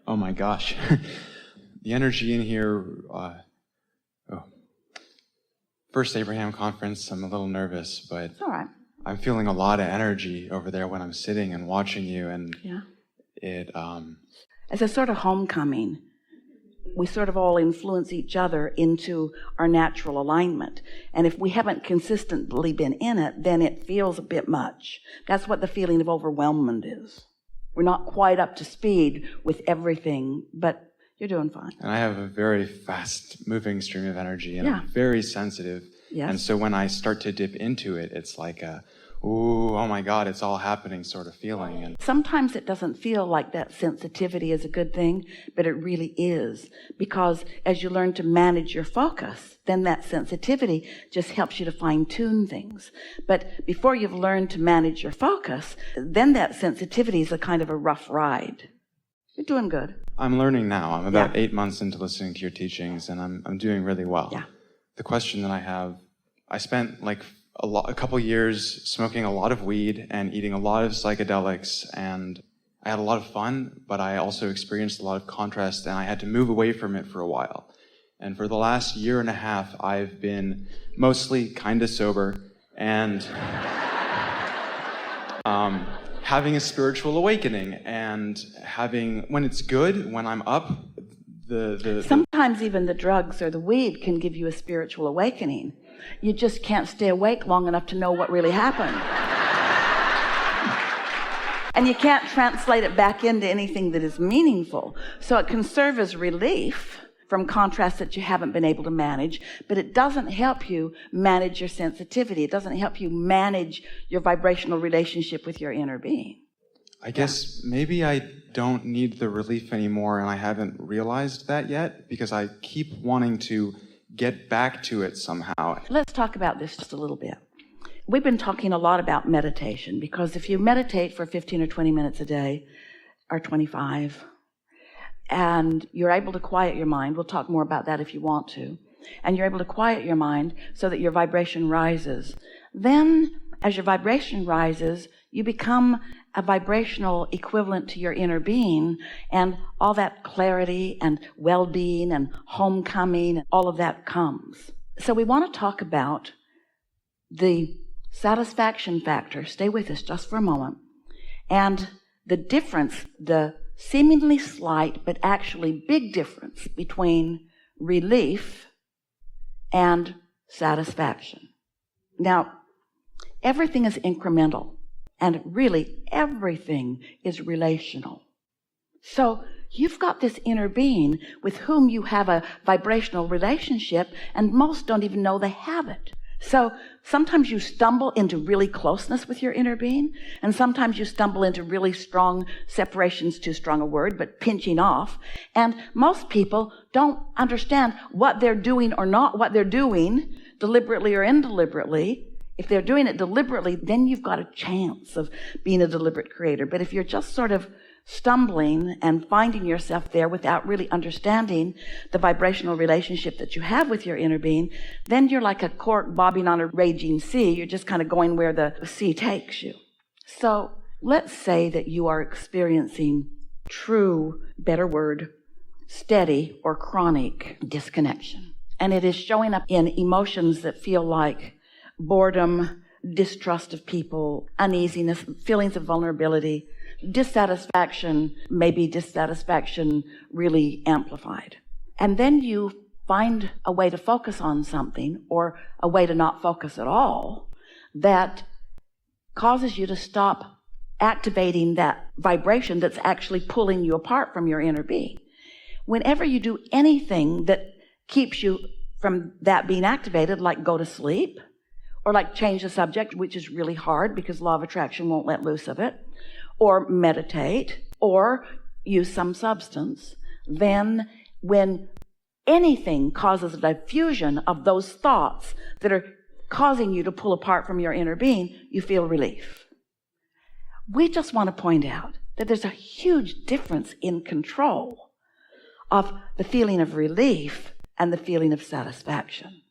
Oh my gosh. The energy in here, First Abraham conference, I'm a little nervous, but It's all right. I'm feeling a lot of energy over there when I'm sitting and watching you, and it... As a sort of homecoming, we sort of all influence each other into our natural alignment. And if we haven't consistently been in it, then it feels a bit much. That's what the feeling of overwhelmment is. We're not quite up to speed with everything, but you're doing fine. And I have a very fast-moving stream of energy, and I'm very sensitive. Yes. And so when I start to dip into it, it's like a, ooh, oh my God, it's all happening sort of feeling. And sometimes it doesn't feel like that sensitivity is a good thing, but it really is. Because as you learn to manage your focus, then that sensitivity just helps you to fine-tune things. But before you've learned to manage your focus, then that sensitivity is a kind of a rough ride. You're doing good. I'm learning now. I'm about 8 months into listening to your teachings, and I'm doing really well. Yeah. The question that I have, I spent like a couple years smoking a lot of weed and eating a lot of psychedelics, and I had a lot of fun, but I also experienced a lot of contrast, and I had to move away from it for a while. And for the last year and a half, I've been mostly kind of sober and having a spiritual awakening, and having, when it's good, when I'm up, sometimes even the drugs or the weed can give you a spiritual awakening. You just can't stay awake long enough to know what really happened. And you can't translate it back into anything that is meaningful. So it can serve as relief from contrast that you haven't been able to manage, but it doesn't help you manage your sensitivity. It doesn't help you manage your vibrational relationship with your inner being. I guess maybe I don't need the relief anymore, and I haven't realized that yet, because I keep wanting to get back to it somehow. Let's talk about this just a little bit. We've been talking a lot about meditation, because if you meditate for 15 or 20 minutes a day, or 25, and you're able to quiet your mind, we'll talk more about that if you want to, and you're able to quiet your mind so that your vibration rises, then as your vibration rises, you become a vibrational equivalent to your inner being, and all that clarity and well-being and homecoming, all of that comes. So we want to talk about the satisfaction factor. Stay with us just for a moment. And the difference, the seemingly slight but actually big difference between relief and satisfaction. Now, everything is incremental. And really, everything is relational. So you've got this inner being with whom you have a vibrational relationship, and most don't even know they have it. So sometimes you stumble into really closeness with your inner being, and sometimes you stumble into really strong separation's too strong a word, but pinching off. And most people don't understand what they're doing or not what they're doing, deliberately or indeliberately. If they're doing it deliberately, then you've got a chance of being a deliberate creator. But if you're just sort of stumbling and finding yourself there without really understanding the vibrational relationship that you have with your inner being, then you're like a cork bobbing on a raging sea. You're just kind of going where the sea takes you. So let's say that you are experiencing true, better word, steady or chronic disconnection. And it is showing up in emotions that feel like boredom, distrust of people, uneasiness, feelings of vulnerability, dissatisfaction, maybe dissatisfaction really amplified. And then you find a way to focus on something, or a way to not focus at all, that causes you to stop activating that vibration that's actually pulling you apart from your inner being. Whenever you do anything that keeps you from that being activated, like go to sleep, or like change the subject, which is really hard because law of attraction won't let loose of it, or meditate, or use some substance, then when anything causes a diffusion of those thoughts that are causing you to pull apart from your inner being, you feel relief. We just want to point out that there's a huge difference in control of the feeling of relief and the feeling of satisfaction.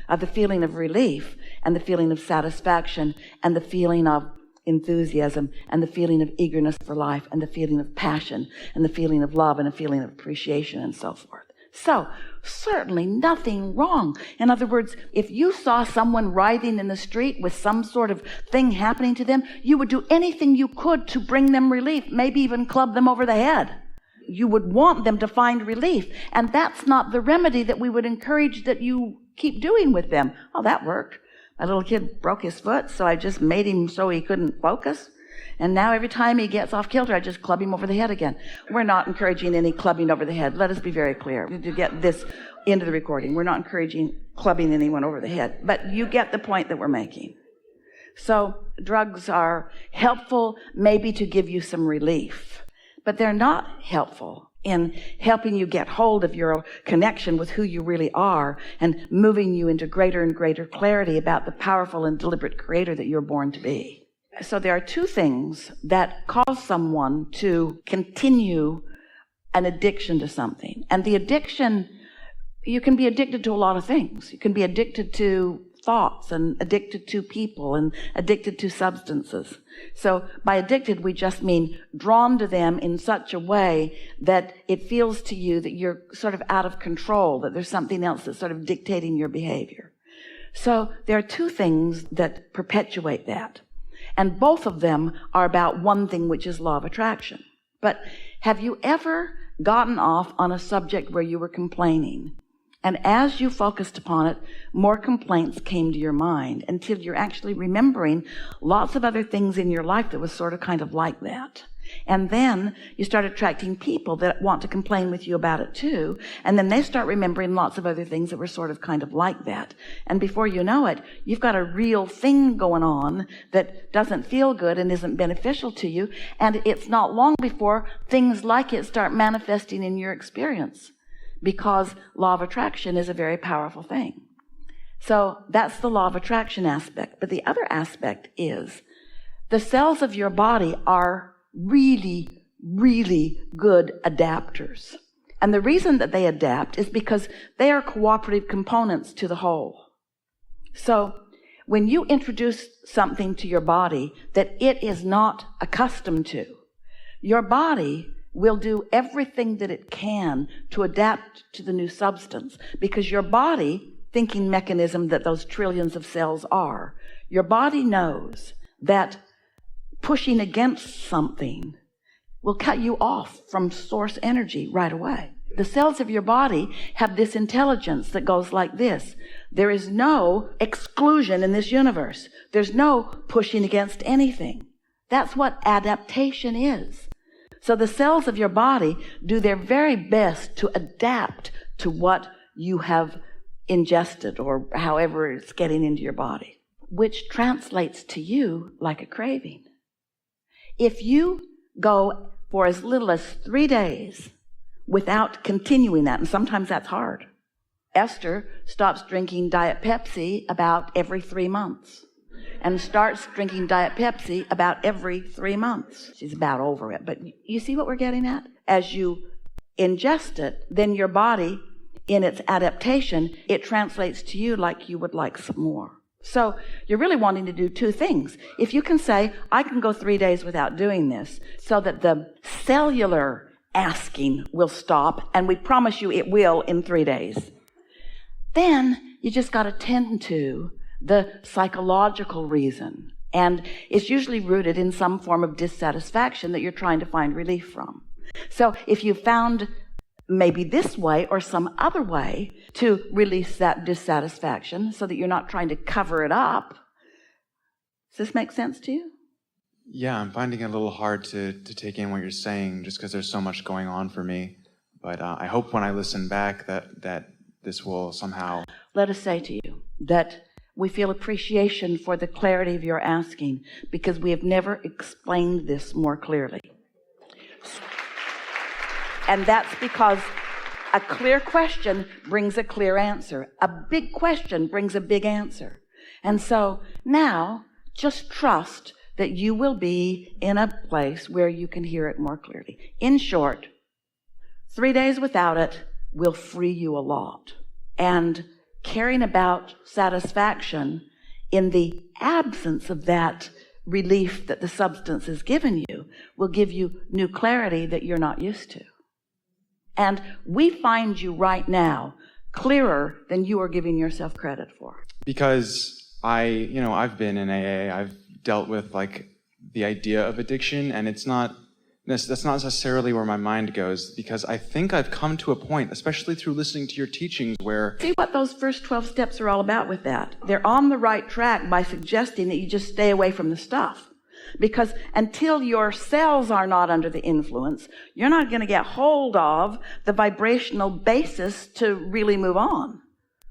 Of the feeling of relief and the feeling of satisfaction and the feeling of enthusiasm and the feeling of eagerness for life and the feeling of passion and the feeling of love and a feeling of appreciation and so forth. So certainly nothing wrong. In other words, if you saw someone writhing in the street with some sort of thing happening to them, you would do anything you could to bring them relief, maybe even club them over the head. You would want them to find relief. And that's not the remedy that we would encourage that you keep doing with them. Oh, that worked. My little kid broke his foot, so I just made him so he couldn't focus. And now every time he gets off kilter, I just club him over the head again. We're not encouraging any clubbing over the head. Let us be very clear to get this into the recording. We're not encouraging clubbing anyone over the head. But you get the point that we're making. So drugs are helpful maybe to give you some relief, but they're not helpful in helping you get hold of your connection with who you really are and moving you into greater and greater clarity about the powerful and deliberate creator that you're born to be. So there are two things that cause someone to continue an addiction to something. And the addiction, you can be addicted to a lot of things. You can be addicted to thoughts and addicted to people and addicted to substances. So by addicted, we just mean drawn to them in such a way that it feels to you that you're sort of out of control, that there's something else that's sort of dictating your behavior. So there are two things that perpetuate that. And both of them are about one thing, which is law of attraction. But have you ever gotten off on a subject where you were complaining? And as you focused upon it, more complaints came to your mind until you're actually remembering lots of other things in your life that was sort of kind of like that. And then you start attracting people that want to complain with you about it too. And then they start remembering lots of other things that were sort of kind of like that. And before you know it, you've got a real thing going on that doesn't feel good and isn't beneficial to you. And it's not long before things like it start manifesting in your experience, because law of attraction is a very powerful thing. So that's the law of attraction aspect. But the other aspect is the cells of your body are really, really good adapters. And the reason that they adapt is because they are cooperative components to the whole. So when you introduce something to your body that it is not accustomed to, your body will do everything that it can to adapt to the new substance, because your body, thinking mechanism that those trillions of cells are, your body knows that pushing against something will cut you off from source energy right away. The cells of your body have this intelligence that goes like this. There is no exclusion in this universe. There's no pushing against anything. That's what adaptation is. So the cells of your body do their very best to adapt to what you have ingested or however it's getting into your body, which translates to you like a craving. If you go for as little as 3 days without continuing that, and sometimes that's hard. Esther stops drinking Diet Pepsi about every 3 months and starts drinking Diet Pepsi about every 3 months. She's about over it, but you see what we're getting at? As you ingest it, then your body, in its adaptation, it translates to you like you would like some more. So you're really wanting to do two things. If you can say, I can go 3 days without doing this, so that the cellular asking will stop, and we promise you it will in 3 days, then you just got to tend to the psychological reason. And it's usually rooted in some form of dissatisfaction that you're trying to find relief from. So if you found maybe this way or some other way to release that dissatisfaction so that you're not trying to cover it up. Does this make sense to you? Yeah, I'm finding it a little hard to take in what you're saying just because there's so much going on for me. But I hope when I listen back that this will somehow... Let us say to you that we feel appreciation for the clarity of your asking, because we have never explained this more clearly. And that's because a clear question brings a clear answer. A big question brings a big answer. And so now just trust that you will be in a place where you can hear it more clearly. In short, 3 days without it will free you a lot. And caring about satisfaction in the absence of that relief that the substance has given you will give you new clarity that you're not used to. And we find you right now clearer than you are giving yourself credit for. Because I've been in AA, I've dealt with like the idea of addiction, and that's not necessarily where my mind goes, because I think I've come to a point, especially through listening to your teachings, where... See what those first 12 steps are all about with that. They're on the right track by suggesting that you just stay away from the stuff. Because until your cells are not under the influence, you're not going to get hold of the vibrational basis to really move on.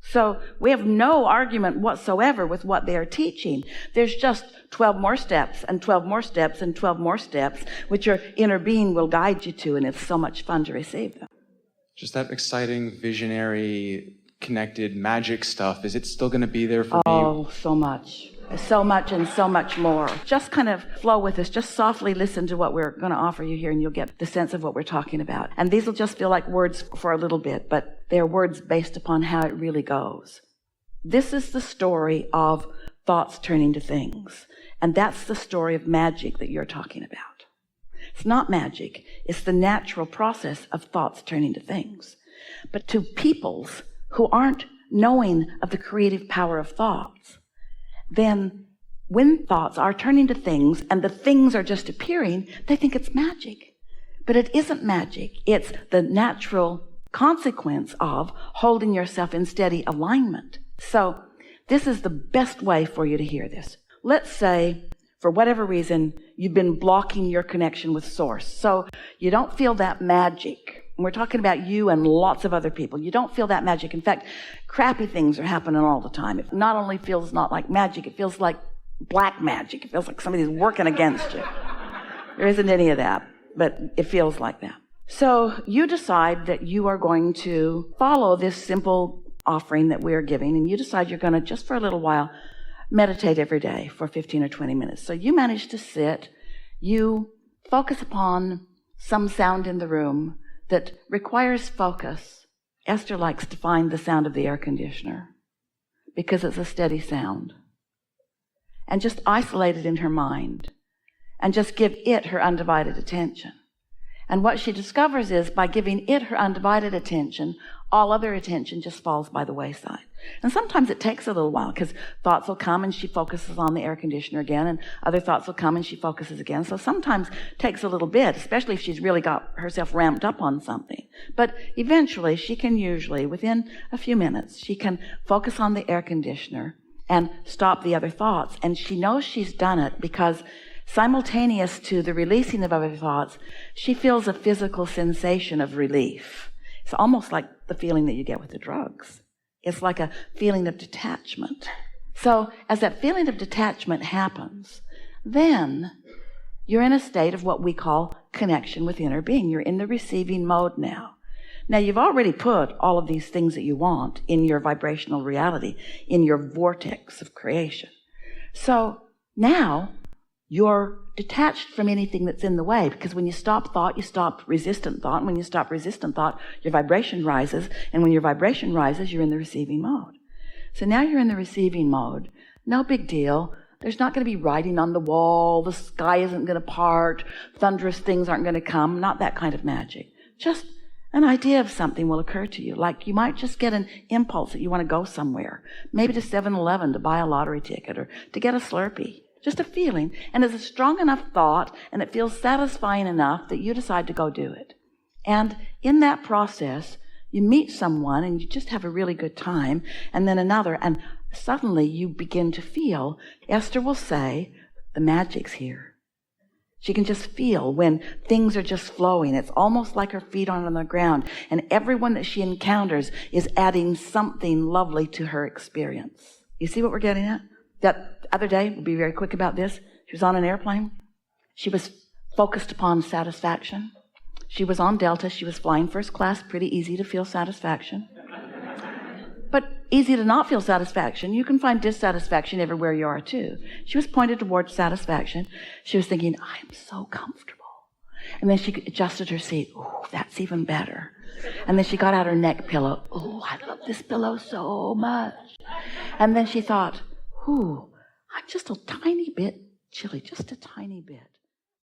So we have no argument whatsoever with what they are teaching. There's just 12 more steps and 12 more steps and 12 more steps, which your inner being will guide you to, and it's so much fun to receive them. Just that exciting, visionary, connected magic stuff. Is it still going to be there for me? Oh, so much. So much and so much more. Just kind of flow with us. Just softly listen to what we're going to offer you here, and you'll get the sense of what we're talking about. And these will just feel like words for a little bit, but they're words based upon how it really goes. This is the story of thoughts turning to things. And that's the story of magic that you're talking about. It's not magic. It's the natural process of thoughts turning to things. But to peoples who aren't knowing of the creative power of thoughts, then when thoughts are turning to things and the things are just appearing, they think it's magic. But it isn't magic. It's the natural consequence of holding yourself in steady alignment. So this is the best way for you to hear this. Let's say, for whatever reason, you've been blocking your connection with Source. So you don't feel that magic. And we're talking about you and lots of other people. You don't feel that magic. In fact, crappy things are happening all the time. It not only feels not like magic, it feels like black magic. It feels like somebody's working against you. There isn't any of that, but it feels like that. So you decide that you are going to follow this simple offering that we're giving, and you decide you're going to, just for a little while, meditate every day for 15 or 20 minutes. So you manage to sit, you focus upon some sound in the room that requires focus. Esther likes to find the sound of the air conditioner because it's a steady sound. And just isolate it in her mind and just give it her undivided attention. And what she discovers is by giving it her undivided attention, all other attention just falls by the wayside. And sometimes it takes a little while because thoughts will come and she focuses on the air conditioner again, and other thoughts will come and she focuses again. So sometimes it takes a little bit, especially if she's really got herself ramped up on something. But eventually she can usually, within a few minutes, she can focus on the air conditioner and stop the other thoughts. And she knows she's done it because simultaneous to the releasing of other thoughts, she feels a physical sensation of relief. It's almost like the feeling that you get with the drugs. It's like a feeling of detachment. So as that feeling of detachment happens, then you're in a state of what we call connection with inner being. You're in the receiving mode now. Now, you've already put all of these things that you want in your vibrational reality, in your vortex of creation. So now you're detached from anything that's in the way, because when you stop thought, you stop resistant thought. And when you stop resistant thought, your vibration rises. And when your vibration rises, you're in the receiving mode. So now you're in the receiving mode. No big deal. There's not going to be writing on the wall. The sky isn't going to part. Thunderous things aren't going to come. Not that kind of magic. Just an idea of something will occur to you. Like you might just get an impulse that you want to go somewhere. Maybe to 7-Eleven to buy a lottery ticket or to get a Slurpee. Just a feeling. And it's a strong enough thought, and it feels satisfying enough that you decide to go do it. And in that process, you meet someone and you just have a really good time, and then another, and suddenly you begin to feel, Esther will say, the magic's here. She can just feel when things are just flowing. It's almost like her feet are on the ground, and everyone that she encounters is adding something lovely to her experience. You see what we're getting at? That other day, we'll be very quick about this. She was on an airplane. She was focused upon satisfaction. She was on Delta. She was flying first class. Pretty easy to feel satisfaction. But easy to not feel satisfaction. You can find dissatisfaction everywhere you are too. She was pointed towards satisfaction. She was thinking, I'm so comfortable. And then she adjusted her seat. Oh, that's even better. And then she got out her neck pillow. Oh, I love this pillow so much. And then she thought, ooh, I'm just a tiny bit chilly, just a tiny bit.